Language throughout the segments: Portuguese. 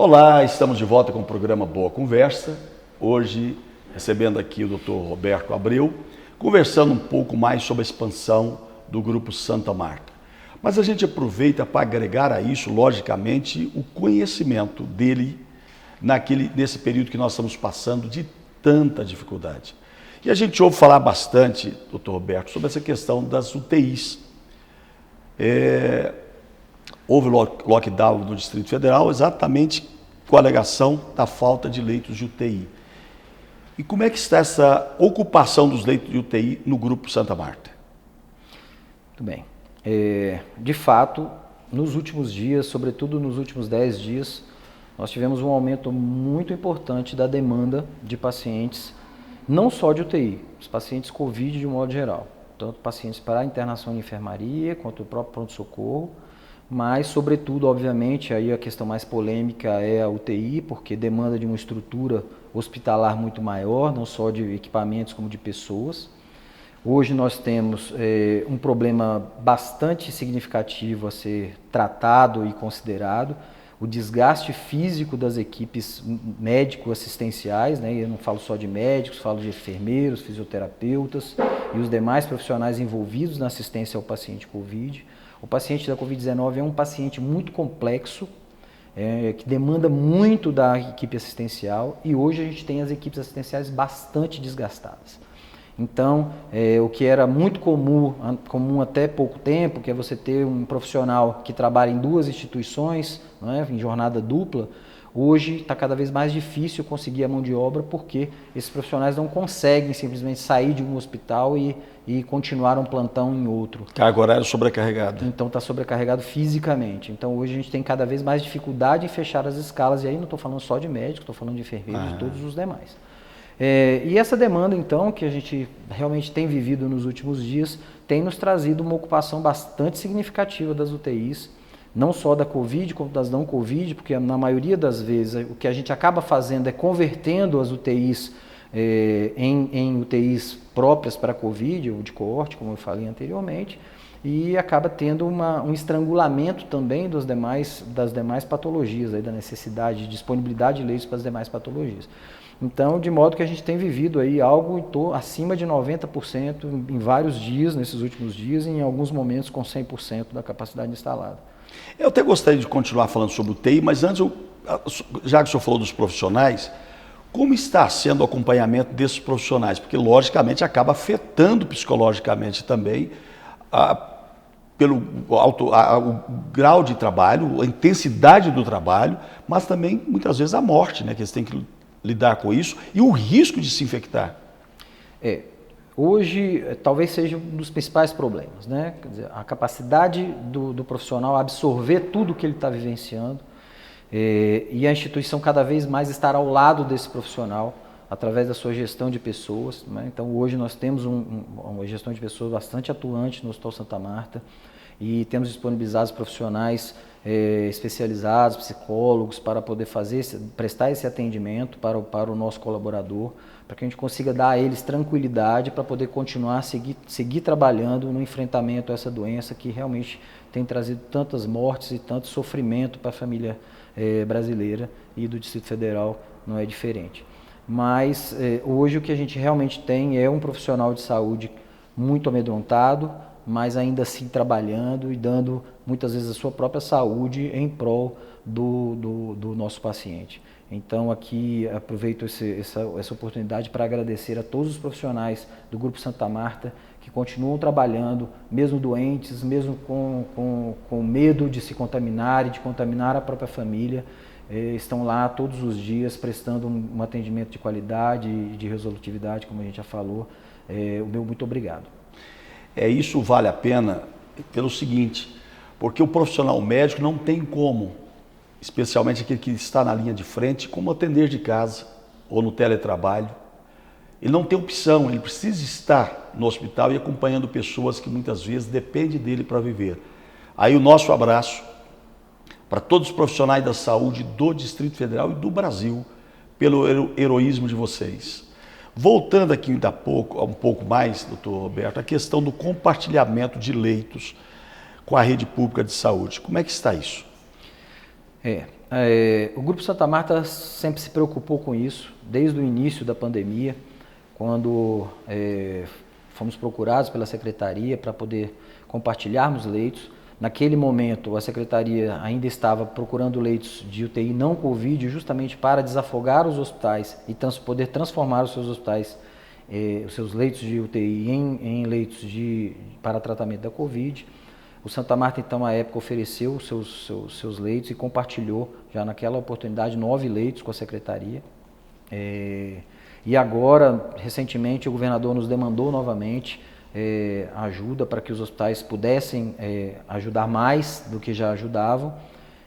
Olá, estamos de volta com o programa Boa Conversa. Hoje, recebendo aqui o Dr. Roberto Abreu, conversando um pouco mais sobre a expansão do Grupo Santa Marta. Mas a gente aproveita para agregar a isso, logicamente, o conhecimento dele nesse período que nós estamos passando de tanta dificuldade. E a gente ouve falar bastante, Dr. Roberto, sobre essa questão das UTIs. Houve lockdown no Distrito Federal exatamente com a alegação da falta de leitos de UTI. E como é que está essa ocupação dos leitos de UTI no Grupo Santa Marta? Muito bem. De fato, nos últimos dias, sobretudo nos últimos 10 dias, nós tivemos um aumento muito importante da demanda de pacientes, não só de UTI, os pacientes COVID de um modo geral, tanto pacientes para internação em enfermaria, quanto o próprio pronto-socorro, mas, sobretudo, obviamente, aí a questão mais polêmica é a UTI, porque demanda de uma estrutura hospitalar muito maior, não só de equipamentos como de pessoas. Hoje nós temos um problema bastante significativo a ser tratado e considerado, o desgaste físico das equipes médico-assistenciais, né? Eu não falo só de médicos, falo de enfermeiros, fisioterapeutas e os demais profissionais envolvidos na assistência ao paciente COVID. O paciente da Covid-19 é um paciente muito complexo, que demanda muito da equipe assistencial, e hoje a gente tem as equipes assistenciais bastante desgastadas. Então, o que era muito comum até pouco tempo, que é você ter um profissional que trabalha em duas instituições, não é, em jornada dupla, hoje está cada vez mais difícil conseguir a mão de obra, porque esses profissionais não conseguem simplesmente sair de um hospital e continuar um plantão em outro. Carga horária sobrecarregada. Então está sobrecarregado fisicamente. Então hoje a gente tem cada vez mais dificuldade em fechar as escalas, e aí não estou falando só de médico, estou falando de enfermeiros e todos os demais. E essa demanda, então, que a gente realmente tem vivido nos últimos dias, tem nos trazido uma ocupação bastante significativa das UTIs, não só da Covid, como das não Covid, porque na maioria das vezes o que a gente acaba fazendo é convertendo as UTIs em UTIs próprias para a Covid, ou de coorte, como eu falei anteriormente, e acaba tendo um estrangulamento também das demais patologias, aí, da necessidade de disponibilidade de leitos para as demais patologias. Então, de modo que a gente tem vivido aí algo acima de 90% em vários dias, nesses últimos dias, e em alguns momentos com 100% da capacidade instalada. Eu até gostaria de continuar falando sobre o TI, mas antes, já que o senhor falou dos profissionais, como está sendo o acompanhamento desses profissionais? Porque, logicamente, acaba afetando psicologicamente também o grau de trabalho, a intensidade do trabalho, mas também, muitas vezes, a morte, né, que eles têm que lidar com isso, e o risco de se infectar. Hoje, talvez seja um dos principais problemas, né? Quer dizer, a capacidade do profissional absorver tudo que ele está vivenciando, e a instituição cada vez mais estar ao lado desse profissional, através da sua gestão de pessoas, né? Então, hoje nós temos uma gestão de pessoas bastante atuante no Hospital Santa Marta, e temos disponibilizados profissionais especializados, psicólogos, para poder prestar esse atendimento para o nosso colaborador, para que a gente consiga dar a eles tranquilidade para poder continuar a seguir trabalhando no enfrentamento a essa doença que realmente tem trazido tantas mortes e tanto sofrimento para a família brasileira, e do Distrito Federal não é diferente. Mas hoje o que a gente realmente tem é um profissional de saúde muito amedrontado, mas ainda assim trabalhando e dando muitas vezes a sua própria saúde em prol do nosso paciente. Então aqui aproveito essa oportunidade para agradecer a todos os profissionais do Grupo Santa Marta que continuam trabalhando, mesmo doentes, mesmo com medo de se contaminar e de contaminar a própria família, estão lá todos os dias prestando um atendimento de qualidade e de resolutividade, como a gente já falou. O meu muito obrigado. Isso vale a pena pelo seguinte, porque o profissional médico não tem como, especialmente aquele que está na linha de frente, como atender de casa ou no teletrabalho. Ele não tem opção, ele precisa estar no hospital e acompanhando pessoas que muitas vezes dependem dele para viver. Aí o nosso abraço para todos os profissionais da saúde do Distrito Federal e do Brasil, pelo heroísmo de vocês. Voltando aqui um pouco mais, doutor Roberto, a questão do compartilhamento de leitos com a rede pública de saúde. Como é que está isso? O Grupo Santa Marta sempre se preocupou com isso, desde o início da pandemia, quando fomos procurados pela Secretaria para poder compartilharmos leitos. Naquele momento, a Secretaria ainda estava procurando leitos de UTI não Covid, justamente para desafogar os hospitais e poder transformar os seus hospitais, os seus leitos de UTI em leitos para tratamento da Covid. O Santa Marta, então, à época, ofereceu os seus leitos e compartilhou, já naquela oportunidade, 9 leitos com a Secretaria. E agora, recentemente, o governador nos demandou novamente ajuda para que os hospitais pudessem ajudar mais do que já ajudavam.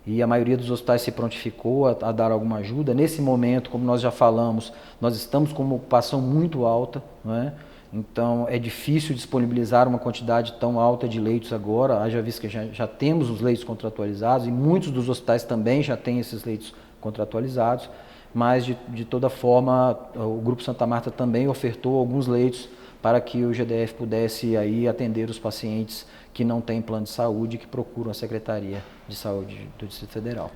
E a maioria dos hospitais se prontificou a dar alguma ajuda. Nesse momento, como nós já falamos, nós estamos com uma ocupação muito alta, não é? Então, é difícil disponibilizar uma quantidade tão alta de leitos agora, haja visto que já temos os leitos contratualizados e muitos dos hospitais também já têm esses leitos contratualizados, mas, de toda forma, o Grupo Santa Marta também ofertou alguns leitos para que o GDF pudesse aí atender os pacientes que não têm plano de saúde e que procuram a Secretaria de Saúde do Distrito Federal.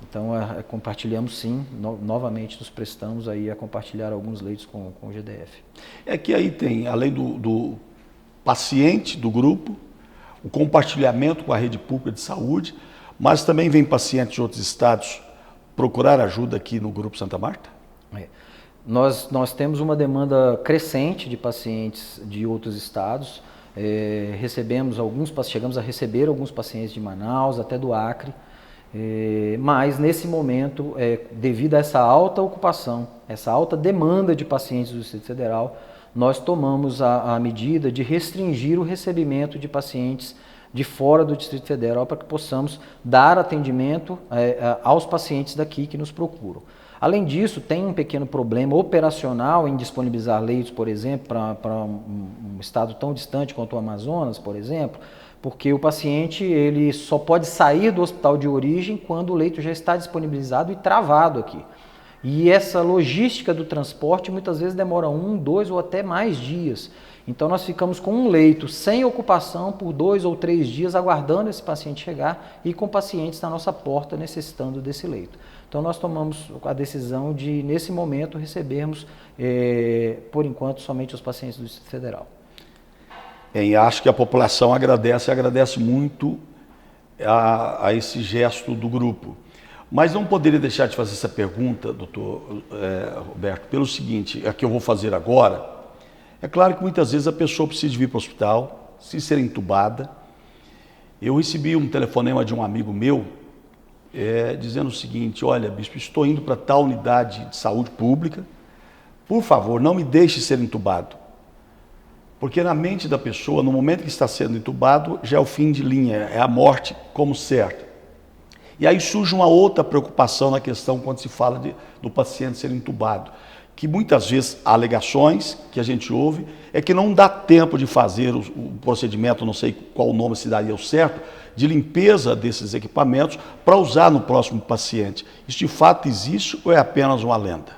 Então, compartilhamos sim, novamente nos prestamos aí a compartilhar alguns leitos com o GDF. É que aí tem, além do paciente do grupo, o compartilhamento com a rede pública de saúde, mas também vem pacientes de outros estados procurar ajuda aqui no Grupo Santa Marta? Nós temos uma demanda crescente de pacientes de outros estados, chegamos a receber alguns pacientes de Manaus, até do Acre, mas nesse momento, devido a essa alta ocupação, essa alta demanda de pacientes do Distrito Federal, nós tomamos a medida de restringir o recebimento de pacientes de fora do Distrito Federal para que possamos dar atendimento aos pacientes daqui que nos procuram. Além disso, tem um pequeno problema operacional em disponibilizar leitos, por exemplo, para um estado tão distante quanto o Amazonas, por exemplo, porque o paciente ele só pode sair do hospital de origem quando o leito já está disponibilizado e travado aqui. E essa logística do transporte muitas vezes demora 1, 2 ou até mais dias. Então nós ficamos com um leito sem ocupação por 2 ou 3 dias aguardando esse paciente chegar e com pacientes na nossa porta necessitando desse leito. Então nós tomamos a decisão de, nesse momento, recebermos, por enquanto, somente os pacientes do Distrito Federal. E acho que a população agradece muito a esse gesto do grupo. Mas não poderia deixar de fazer essa pergunta, doutor Roberto, pelo seguinte, a que eu vou fazer agora. É claro que muitas vezes a pessoa precisa vir para o hospital, se ser entubada. Eu recebi um telefonema de um amigo meu, dizendo o seguinte: olha, bispo, estou indo para tal unidade de saúde pública, por favor, não me deixe ser entubado. Porque na mente da pessoa, no momento que está sendo entubado, já é o fim de linha, é a morte como certo. E aí surge uma outra preocupação na questão quando se fala do paciente ser entubado, que muitas vezes alegações que a gente ouve é que não dá tempo de fazer o procedimento, não sei qual nome se daria o certo, de limpeza desses equipamentos para usar no próximo paciente. Isso de fato existe ou é apenas uma lenda?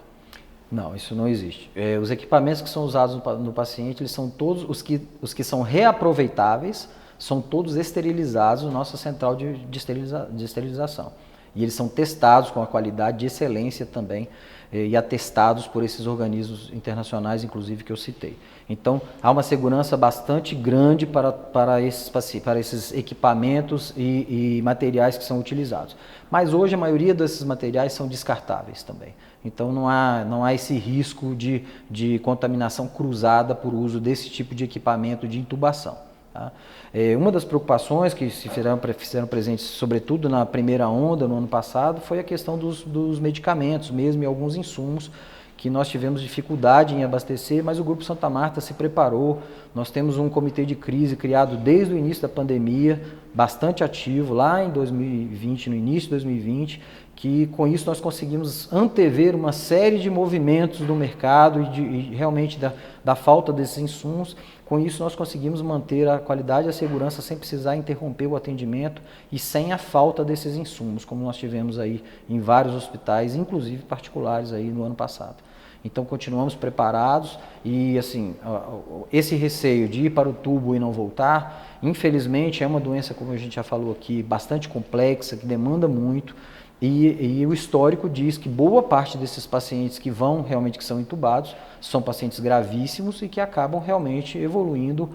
Não, isso não existe. Os equipamentos que são usados no paciente, eles são todos os que são reaproveitáveis, são todos esterilizados na nossa central de esterilização. E eles são testados com a qualidade de excelência também e atestados por esses organismos internacionais, inclusive, que eu citei. Então, há uma segurança bastante grande para esses equipamentos e materiais que são utilizados. Mas hoje a maioria desses materiais são descartáveis também. Então, não há esse risco de contaminação cruzada por uso desse tipo de equipamento de intubação. Tá? Uma das preocupações que se fizeram presentes, sobretudo na primeira onda, no ano passado, foi a questão dos medicamentos mesmo e alguns insumos que nós tivemos dificuldade em abastecer, mas o Grupo Santa Marta se preparou. Nós temos um comitê de crise criado desde o início da pandemia, bastante ativo, lá em 2020, no início de 2020, que com isso nós conseguimos antever uma série de movimentos do mercado e realmente da falta desses insumos. Com isso nós conseguimos manter a qualidade e a segurança sem precisar interromper o atendimento e sem a falta desses insumos, como nós tivemos aí em vários hospitais, inclusive particulares aí no ano passado. Então continuamos preparados e assim, esse receio de ir para o tubo e não voltar, infelizmente é uma doença, como a gente já falou aqui, bastante complexa, que demanda muito. E o histórico diz que boa parte desses pacientes que são entubados, são pacientes gravíssimos e que acabam realmente evoluindo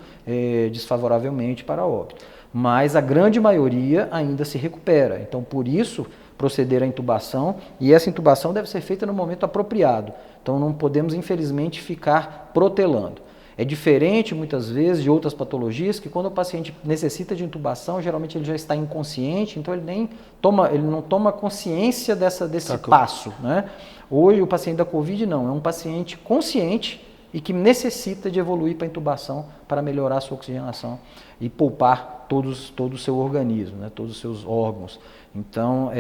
desfavoravelmente para óbito. Mas a grande maioria ainda se recupera. Então, por isso, proceder à intubação, e essa intubação deve ser feita no momento apropriado. Então, não podemos, infelizmente, ficar protelando. É diferente, muitas vezes, de outras patologias, que quando o paciente necessita de intubação, geralmente ele já está inconsciente, então ele não toma consciência desse passo, né? Hoje, o paciente da Covid não, é um paciente consciente e que necessita de evoluir para a intubação para melhorar a sua oxigenação e poupar todo o seu organismo, né? Todos os seus órgãos. Então,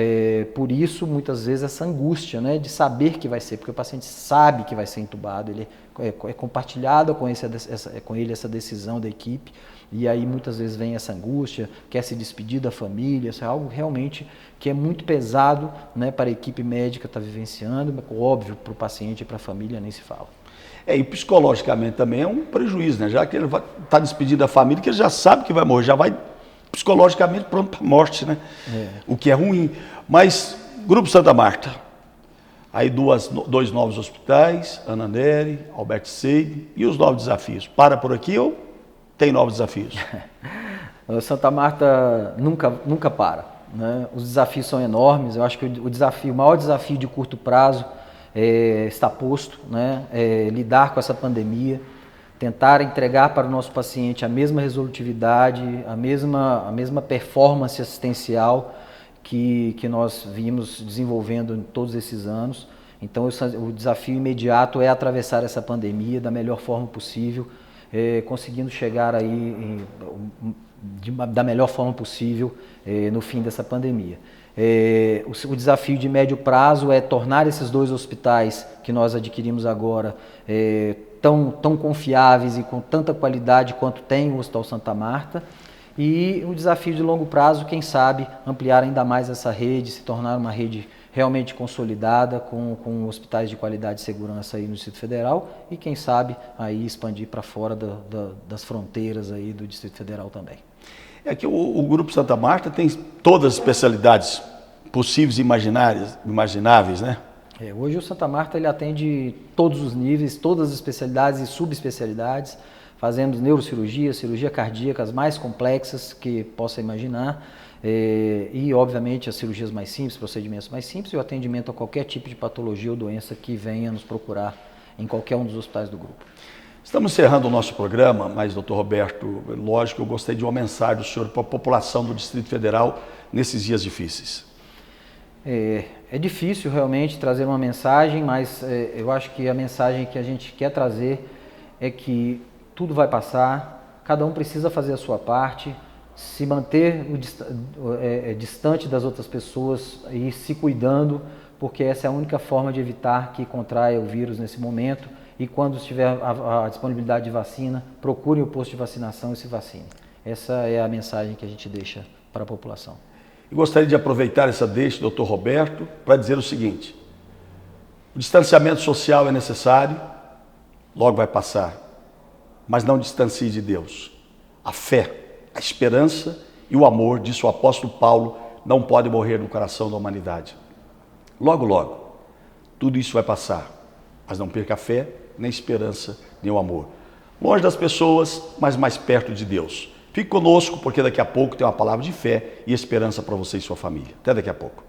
por isso, muitas vezes, essa angústia, né, de saber que vai ser, porque o paciente sabe que vai ser intubado, ele é compartilhada com ele essa decisão da equipe, e aí muitas vezes vem essa angústia, quer se despedir da família, isso é algo realmente que é muito pesado, né, para a equipe médica estar vivenciando, óbvio, para o paciente e para a família nem se fala. E psicologicamente também é um prejuízo, né? Já que ele vai estar despedido da família, que ele já sabe que vai morrer, já vai psicologicamente pronto para a morte, né? O que é ruim. Mas, Grupo Santa Marta, aí dois novos hospitais, Ana Nery, Alberto Seide, e os novos desafios. Para por aqui ou tem novos desafios? Santa Marta nunca para, né? Os desafios são enormes. Eu acho que o maior desafio de curto prazo está posto, né? Lidar com essa pandemia, tentar entregar para o nosso paciente a mesma resolutividade, a mesma performance assistencial que nós vimos desenvolvendo em todos esses anos. Então, o desafio imediato é atravessar essa pandemia da melhor forma possível, conseguindo chegar aí da melhor forma possível no fim dessa pandemia. O desafio de médio prazo é tornar esses 2 hospitais que nós adquirimos agora tão confiáveis e com tanta qualidade quanto tem o Hospital Santa Marta. E o desafio de longo prazo, quem sabe, ampliar ainda mais essa rede, se tornar uma rede realmente consolidada, com hospitais de qualidade e segurança aí no Distrito Federal e, quem sabe, aí expandir para fora das fronteiras aí do Distrito Federal também. É que o Grupo Santa Marta tem todas as especialidades possíveis e imagináveis, né? Hoje o Santa Marta ele atende todos os níveis, todas as especialidades e subespecialidades, fazendo neurocirurgia, cirurgia cardíaca, as mais complexas que possa imaginar, e obviamente as cirurgias mais simples, procedimentos mais simples e o atendimento a qualquer tipo de patologia ou doença que venha nos procurar em qualquer um dos hospitais do grupo. Estamos encerrando o nosso programa, mas, doutor Roberto, lógico, eu gostei de uma mensagem do senhor para a população do Distrito Federal nesses dias difíceis. É difícil realmente trazer uma mensagem, mas eu acho que a mensagem que a gente quer trazer é que tudo vai passar, cada um precisa fazer a sua parte, se manter distante das outras pessoas e se cuidando, porque essa é a única forma de evitar que contraia o vírus nesse momento. E quando estiver a disponibilidade de vacina, procure o posto de vacinação e se vacine. Essa é a mensagem que a gente deixa para a população. E gostaria de aproveitar essa deixa, doutor Roberto, para dizer o seguinte: o distanciamento social é necessário, logo vai passar, mas não distancie de Deus. A fé, a esperança e o amor, disse o apóstolo Paulo, não podem morrer no coração da humanidade. Logo, logo, tudo isso vai passar, mas não perca a fé, nem a esperança, nem o amor. Longe das pessoas, mas mais perto de Deus. Fique conosco, porque daqui a pouco tem uma palavra de fé e esperança para você e sua família. Até daqui a pouco.